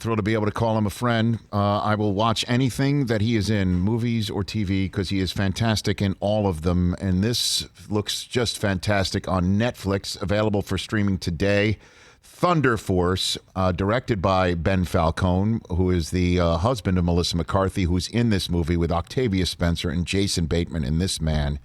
Thrilled to be able to call him a friend. I will watch anything that he is in, movies or TV, because he is fantastic in all of them. And this looks just fantastic on Netflix, available for streaming today. Thunder Force, directed by Ben Falcone, who is the husband of Melissa McCarthy, who's in this movie with Octavia Spencer and Jason Bateman and this man,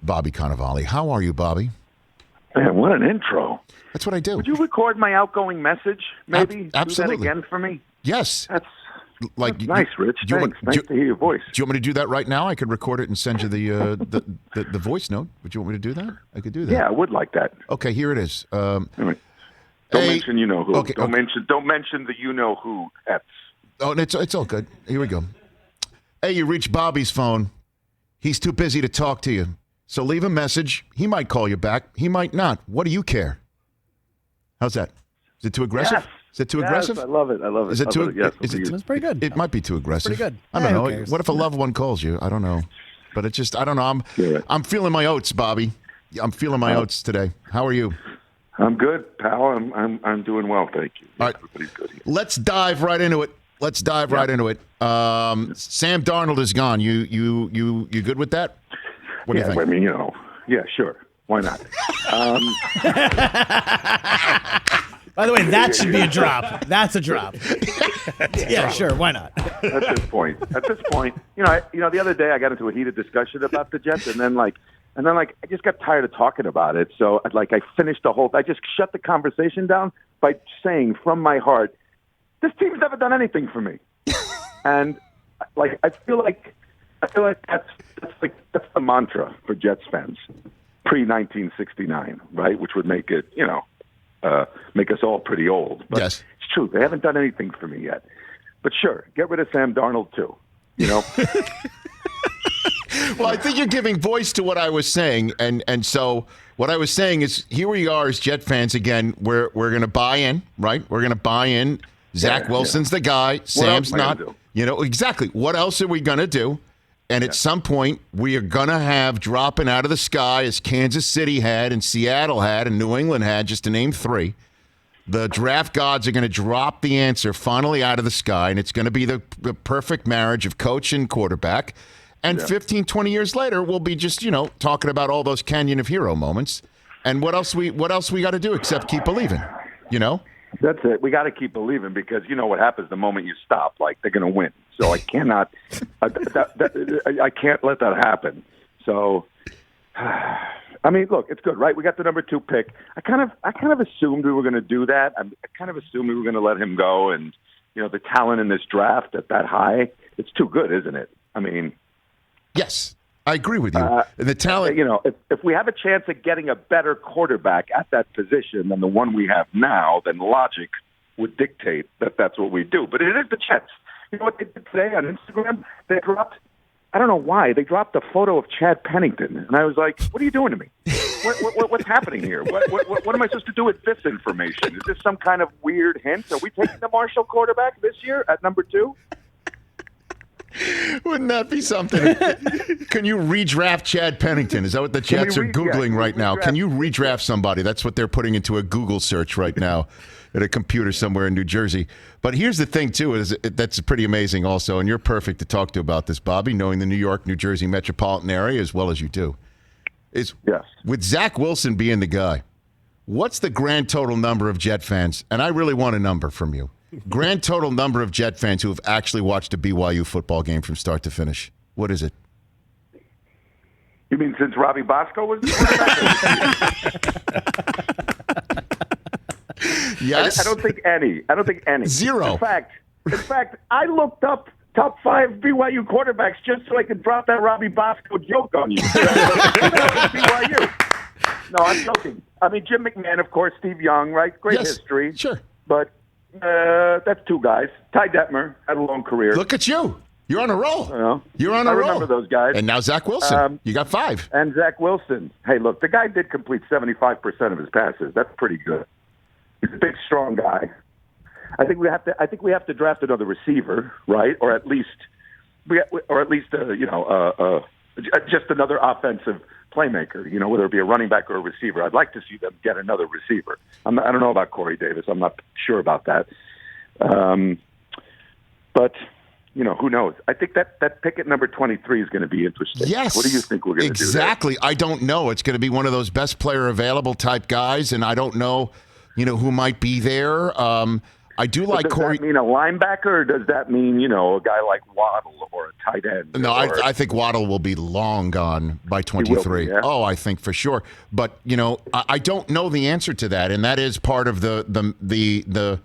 Bobby Cannavale. How are you, Bobby? Man, what an intro. That's what I do. Would you record my outgoing message, maybe? Absolutely. Do that again for me? Yes. That's nice, Rich. Thanks. Nice to hear your voice. Do you want me to do that right now? I could record it and send you the voice note. Would you want me to do that? I could do that. Yeah, I would like that. Okay, here it is. Don't mention you know who. Okay, don't mention the you know who. Oh, it's all good. Here we go. Hey, you reached Bobby's phone. He's too busy to talk to you. So leave a message. He might call you back. He might not. What do you care? How's that? Is it too aggressive? Yes. Is it too aggressive? I love it. Is it too? Yes, It's pretty good. It might be too aggressive. Pretty good. I don't know. What if a loved one calls you? I don't know. But it just, I don't know. I'm feeling my oats, Bobby. I'm feeling my oats today. How are you? I'm good, pal. I'm doing well, thank you. All right. Everybody's good here. Let's dive right into it. Sam Darnold is gone. You good with that? What do you think? I mean, yeah, sure. Why not? By the way, that should be a drop. That's a drop. Yeah, sure. Why not? At this point, the other day I got into a heated discussion about the Jets, and then I just got tired of talking about it. So I finished I just shut the conversation down by saying from my heart, this team's never done anything for me, and I feel like that's the mantra for Jets fans pre-1969, right? Which would make it, make us all pretty old. But yes. It's true. They haven't done anything for me yet. But sure, get rid of Sam Darnold too. Well, I think you're giving voice to what I was saying, and so what I was saying is, here we are as Jet fans again. We're going to buy in, right? We're going to buy in. Zack Wilson's the guy. Sam's not. Exactly. What else are we going to do? And at some point, we are going to have dropping out of the sky, as Kansas City had and Seattle had and New England had, just to name three. The draft gods are going to drop the answer finally out of the sky, and it's going to be the perfect marriage of coach and quarterback. And 15, 20 years later, we'll be just, talking about all those Canyon of Hero moments. And what else we got to do except keep believing, That's it. We got to keep believing, because you know what happens the moment you stop. They're going to win. So I cannot. I can't let that happen. So, I mean, look, it's good, right? We got the number 2 pick. I kind of assumed we were going to do that. I kind of assumed we were going to let him go. And the talent in this draft at that high, it's too good, isn't it? I mean, yes, I agree with you. The talent. If we have a chance at getting a better quarterback at that position than the one we have now, then logic would dictate that that's what we do. But it is the Jets. You know what they did today on Instagram? They dropped, I don't know why, they dropped a photo of Chad Pennington. And I was like, what are you doing to me? What's happening here? What am I supposed to do with this information? Is this some kind of weird hint? Are we taking the Marshall quarterback this year at number 2? Wouldn't that be something? Can you redraft Chad Pennington? Is that what the Jets are Googling right now? Can you redraft somebody? That's what they're putting into a Google search right now at a computer somewhere in New Jersey. But here's the thing, too, is that's pretty amazing also, and you're perfect to talk to about this, Bobby, knowing the New York, New Jersey metropolitan area as well as you do. With Zack Wilson being the guy, what's the grand total number of Jet fans? And I really want a number from you. Grand total number of Jet fans who have actually watched a BYU football game from start to finish. What is it? You mean since Robbie Bosco was Yes. I don't think any. Zero. In fact, I looked up top 5 BYU quarterbacks just so I could drop that Robbie Bosco joke on you. BYU. No, I'm joking. I mean, Jim McMahon, of course, Steve Young, right? Great history. Sure. But that's 2 guys. Ty Detmer had a long career. Look at you. You're on a roll. You're on a roll. I remember those guys. And now Zack Wilson. You got 5. And Zack Wilson. Hey, look, the guy did complete 75% of his passes. That's pretty good. He's a big, strong guy. I think we have to draft another receiver, right? Or at least just another offensive playmaker. Whether it be a running back or a receiver. I'd like to see them get another receiver. I don't know about Corey Davis. I'm not sure about that. But who knows? I think that pick at number 23 is going to be interesting. Yes. What do you think we're going to do? Exactly. I don't know. It's going to be one of those best player available type guys, and I don't know, who might be there. I do like Corey. Does that mean a linebacker, or does that mean, a guy like Waddle or a tight end? No, I think Waddle will be long gone by 23. Yeah? Oh, I think for sure. But, I don't know the answer to that, and that is part of the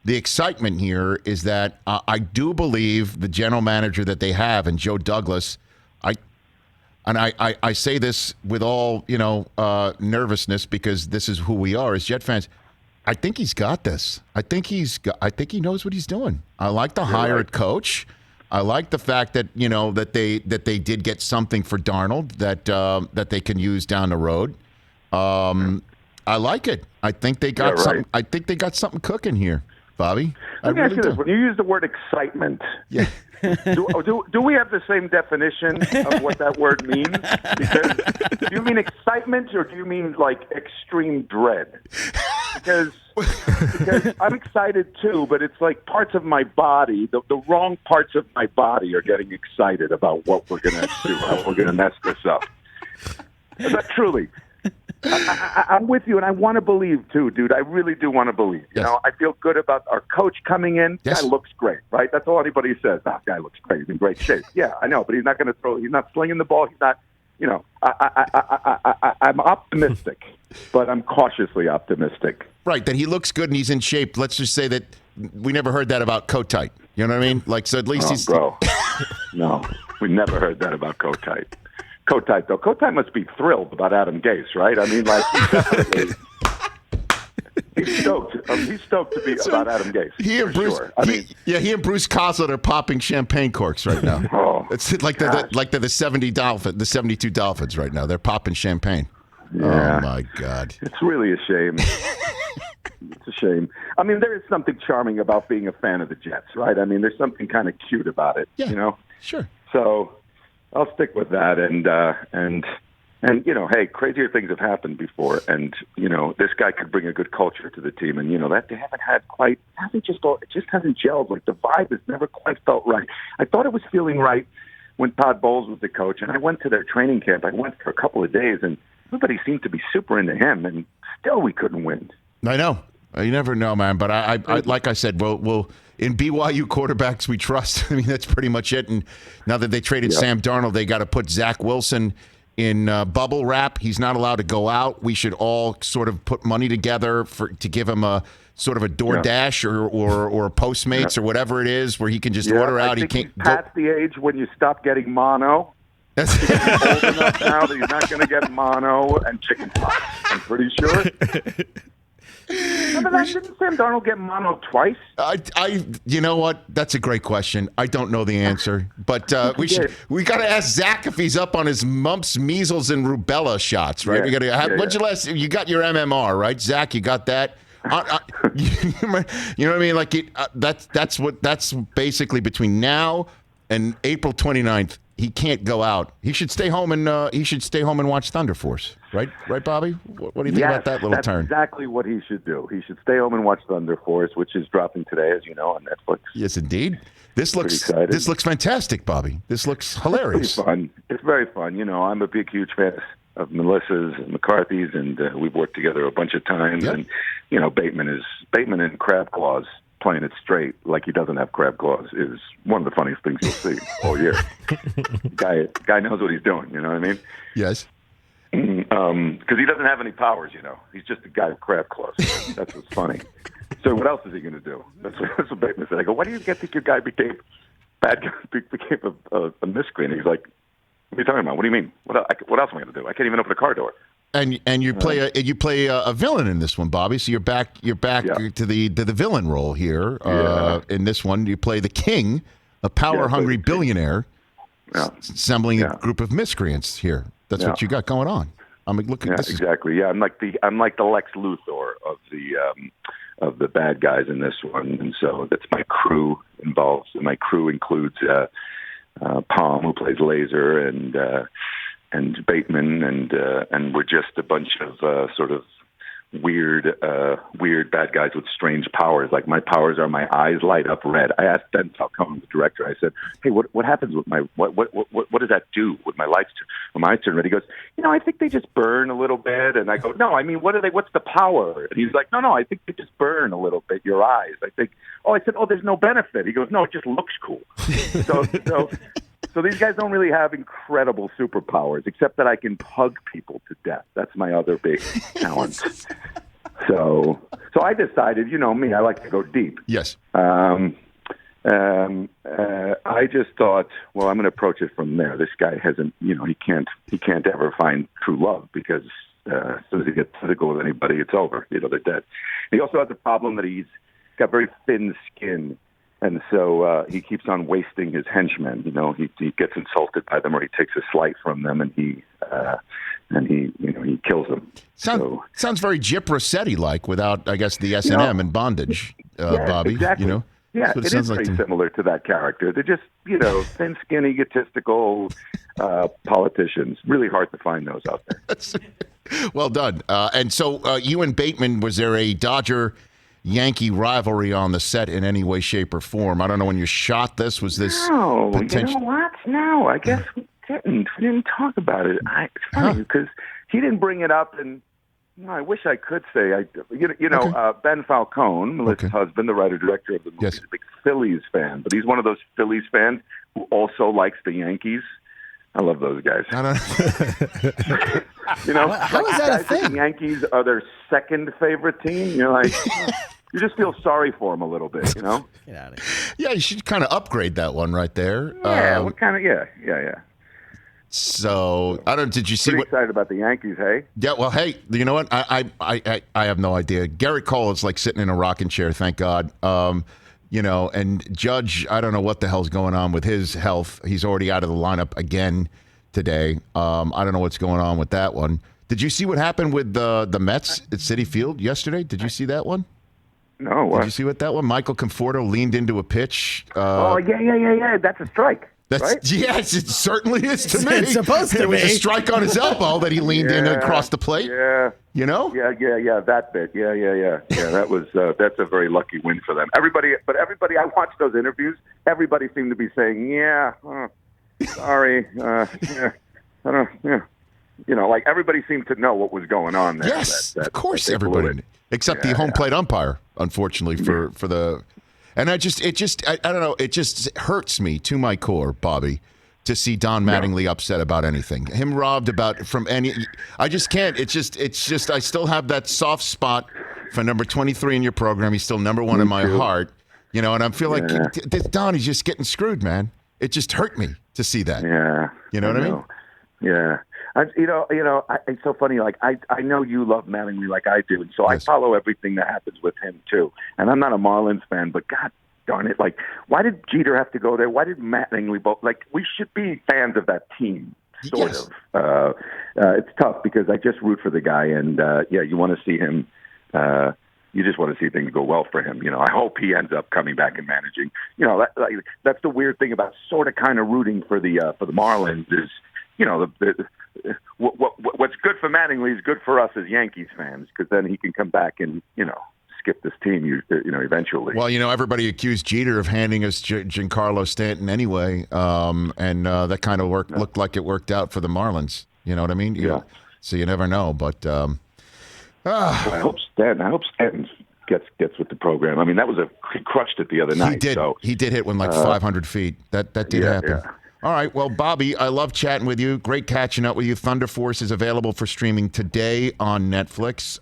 excitement here is that I do believe the general manager that they have, and Joe Douglas, I say this with all, nervousness because this is who we are as Jet fans. I think he's got this. I think he knows what he's doing. I like the hired coach. I like the fact that that they did get something for Darnold that they can use down the road. I like it. I think they got something. I think they got something cooking here, Bobby. Let me ask you this: when you use the word excitement, yeah. Do we have the same definition of what that word means? Because do you mean excitement or do you mean like extreme dread? Because I'm excited too, but it's like parts of my body, the wrong parts of my body are getting excited about what we're going to do, how we're going to mess this up. But truly, I'm with you, and I want to believe too, dude. I really do want to believe. I feel good about our coach coming in. Yes. Guy looks great, right? That's all anybody says. That guy looks great. He's in great shape. Yeah, I know, but he's not going to throw. He's not slinging the ball. He's not. I'm optimistic, but I'm cautiously optimistic. Right, that he looks good and he's in shape. Let's just say that we never heard that about Kotite. You know what I mean? Like, so at least he's. Bro. No, we never heard that about Kotite. Kotite, though. Kotite must be thrilled about Adam Gase, right? I mean, like, he's stoked. He's stoked to be about Adam Gase. He and Bruce, sure. he and Bruce Coslet are popping champagne corks right now. It's like they're the 72 Dolphins right now. They're popping champagne. Yeah. Oh my God! It's really a shame. It's a shame. I mean, there is something charming about being a fan of the Jets, right? I mean, there's something kind of cute about it. Yeah. Sure. So I'll stick with that, and hey, crazier things have happened before, and this guy could bring a good culture to the team, and that they haven't had quite. It just hasn't gelled. Like the vibe has never quite felt right. I thought it was feeling right when Todd Bowles was the coach, and I went to their training camp. I went for a couple of days, and everybody seemed to be super into him, and still we couldn't win. I know. You never know, man. But I like I said, we'll in Byu Quarterbacks we trust. I mean, that's pretty much it. And now that they traded Sam Darnold, they got to put Zack Wilson in bubble wrap. He's not allowed to go out. We should all sort of put money together to give him a sort of a DoorDash or Postmates or whatever it is where he can just order out. He can't go past the age when you stop getting mono. He's old enough now that he's not going to get mono and chicken pox. I'm pretty sure. Remember that? Didn't Sam Darnold get mono twice? You know what? That's a great question. I don't know the answer, but we got to ask Zach if he's up on his mumps, measles, and rubella shots, right? We got to have. You got your MMR, right, Zach? You got that. You know what I mean? Like that's basically between now and April 29th. He can't go out. He should stay home and watch Thunder Force. Right, Bobby? What do you think about that little turn? That's exactly what he should do. He should stay home and watch Thunder Force, which is dropping today, as you know, on Netflix. Yes, indeed. This looks fantastic, Bobby. This looks hilarious. It's fun. It's very fun. I'm a huge fan of Melissa's and McCarthy's, and we've worked together a bunch of times. Yep. And Bateman and Crab Claws playing it straight like he doesn't have crab claws is one of the funniest things you'll see all year. Guy knows what he's doing. You know what I mean? Yes. Because he doesn't have any powers. He's just a guy with crab claws. That's what's funny. So what else is he going to do? That's what Bateman said. I go, why do you think your guy became a miscreant? He's like, what are you talking about? What do you mean? What else am I going to do? I can't even open a car door. And you play a villain in this one, Bobby. So you're back to the villain role here. In this one, you play the king, a power-hungry billionaire, assembling a group of miscreants here. That's what you got going on. I'm looking. Exactly. Yeah, I'm like the Lex Luthor of the bad guys in this one, and so that's my crew involved. And my crew includes Palm, who plays Laser, and Bateman, and we're just a bunch of sort of weird bad guys with strange powers. Like my powers are my eyes light up red. I asked Ben Falcone, the director. I said, "Hey, what happens with my what does that do with my lights? When my eyes turn red?" He goes, I think they just burn a little bit. And I go, "No, I mean, what's the power?" And he's like, "No, I think they just burn a little bit. Your eyes." I think. Oh, I said, "Oh, there's no benefit." He goes, "No, it just looks cool." So these guys don't really have incredible superpowers, except that I can hug people to death. That's my other big talent. So I decided, you know me, I like to go deep. Yes. I just thought, well, I'm going to approach it from there. This guy hasn't, he can't ever find true love because as soon as he gets physical with anybody, it's over. They're dead. He also has a problem that he's got very thin skin. And so he keeps on wasting his henchmen. He gets insulted by them, or he takes a slight from them, and he kills them. Sounds very Gyp Rossetti-like, without, I guess, the S&M and bondage, Bobby. Exactly. Yeah, it is very similar to that character. They're just, thin, skinny, egotistical politicians. Really hard to find those out there. Well done. And so you and Bateman, was there a Yankee rivalry on the set in any way, shape, or form? I don't know when you shot this. Was this No, you know what? No, I guess we didn't. We didn't talk about it. It's funny because he didn't bring it up, and I wish I could say. Ben Falcone, Melissa's husband, the writer-director of the movie, is a big Phillies fan, but he's one of those Phillies fans who also likes the Yankees. I love those guys. I don't how is that a thing? The Yankees are their second favorite team. You're like, you just feel sorry for them a little bit, Get out of here. Yeah, you should kind of upgrade that one right there. Yeah, yeah. So I don't. Did you see Pretty excited about the Yankees? Hey. Yeah. Well, hey, you know what? I have no idea. Garrett Cole is like sitting in a rocking chair. Thank God. And Judge, I don't know what the hell's going on with his health. He's already out of the lineup again today. I don't know what's going on with that one. Did you see what happened with the Mets at Citi Field yesterday? Did you see that one? No. What? Did you see what that one? Michael Conforto leaned into a pitch. Yeah. That's a strike. Right? Yes, it certainly is to me. It's supposed to be. It was a strike on his elbow that he leaned in across the plate. Yeah. You know? Yeah, that bit. Yeah. Yeah, that was that's a very lucky win for them. Everybody, I watched those interviews. Everybody seemed to be saying, sorry, I don't, like everybody seemed to know what was going on there. Yes, of course, everybody, except the home plate umpire, unfortunately for the. And I don't know. It just hurts me to my core, Bobby, to see Don Mattingly upset about anything. Him robbed from any. I just can't. It's just. I still have that soft spot for number 23 in your program. He's still number one in my heart. And I feel like Don, he's just getting screwed, man. It just hurt me to see that. Yeah. You know what I mean? Yeah. It's so funny. Like I know you love Mattingly like I do, and so I follow everything that happens with him too. And I'm not a Marlins fan, but God darn it, like why did Jeter have to go there? Why did Mattingly both? Like we should be fans of that team, sort of. It's tough because I just root for the guy, and you want to see him. You just want to see things go well for him. I hope he ends up coming back and managing. That's the weird thing about sort of kind of rooting for the Marlins is. What's good for Mattingly is good for us as Yankees fans because then he can come back and skip this team eventually. Well, everybody accused Jeter of handing us Giancarlo Stanton anyway, and that kind of looked like it worked out for the Marlins. You know what I mean? So you never know, but well, I hope Stanton gets with the program. I mean, he crushed it the other night. He did hit one like 500 feet. That did happen. Yeah. All right. Well, Bobby, I love chatting with you. Great catching up with you. Thunder Force is available for streaming today on Netflix.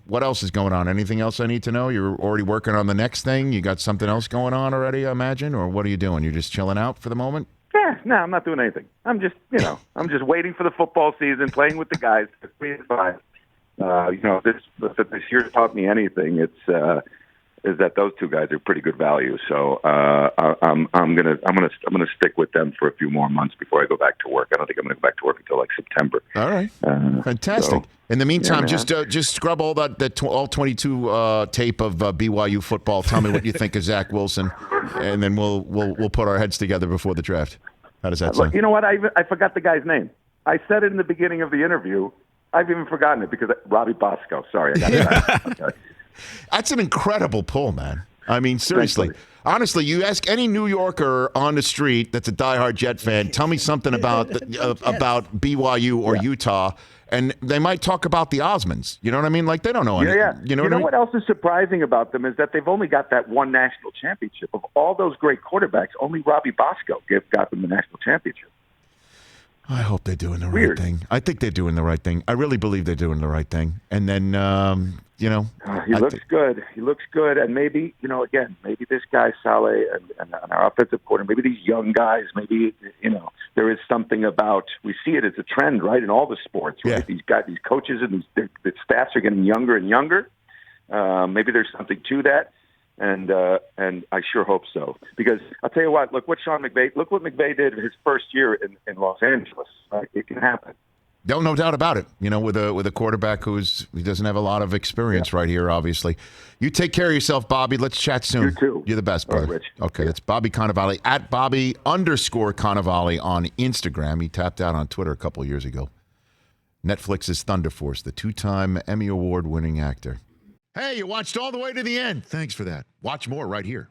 What else is going on? Anything else I need to know? You're already working on the next thing? You got something else going on already, I imagine? Or what are you doing? You're just chilling out for the moment? Yeah, no, I'm not doing anything. I'm just, I'm just waiting for the football season, playing with the guys. 3 and 5. If this year taught me anything, is that those two guys are pretty good value. So I'm gonna stick with them for a few more months before I go back to work. I don't think I'm gonna go back to work until like September. All right, fantastic. In the meantime, just scrub all all 22 tape of BYU football. Tell me what you think of Zack Wilson, and then we'll put our heads together before the draft. How does that sound? You know what? I forgot the guy's name. I said it in the beginning of the interview, I've even forgotten it because Robbie Bosco. Sorry, I got it. Okay. That's an incredible pull, man. I mean, seriously. Honestly, you ask any New Yorker on the street that's a diehard Jet fan, tell me something about about BYU or Utah, and they might talk about the Osmonds. You know what I mean? Like, they don't know anything. Yeah. You know what else is surprising about them is that they've only got that one national championship. Of all those great quarterbacks, only Robbie Bosco got them the national championship. I hope they're doing the right thing. I think they're doing the right thing. I really believe they're doing the right thing. And then, he looks good. He looks good. And maybe, again, maybe this guy, Saleh, and our offensive coordinator, maybe these young guys, maybe, there is something about, we see it as a trend, right, in all the sports, right? Yeah. These guys, these coaches and the staffs are getting younger and younger. Maybe there's something to that. And I sure hope so, because I'll tell you what. Look what McVay did his first year in Los Angeles. Right? It can happen. No doubt about it. With a quarterback who doesn't have a lot of experience right here. Obviously, you take care of yourself, Bobby. Let's chat soon. You too. You're the best, brother. Rich. Okay, that's Bobby Cannavale at Bobby_Cannavale on Instagram. He tapped out on Twitter a couple of years ago. Netflix's Thunder Force, the 2-time Emmy Award-winning actor. Hey, you watched all the way to the end. Thanks for that. Watch more right here.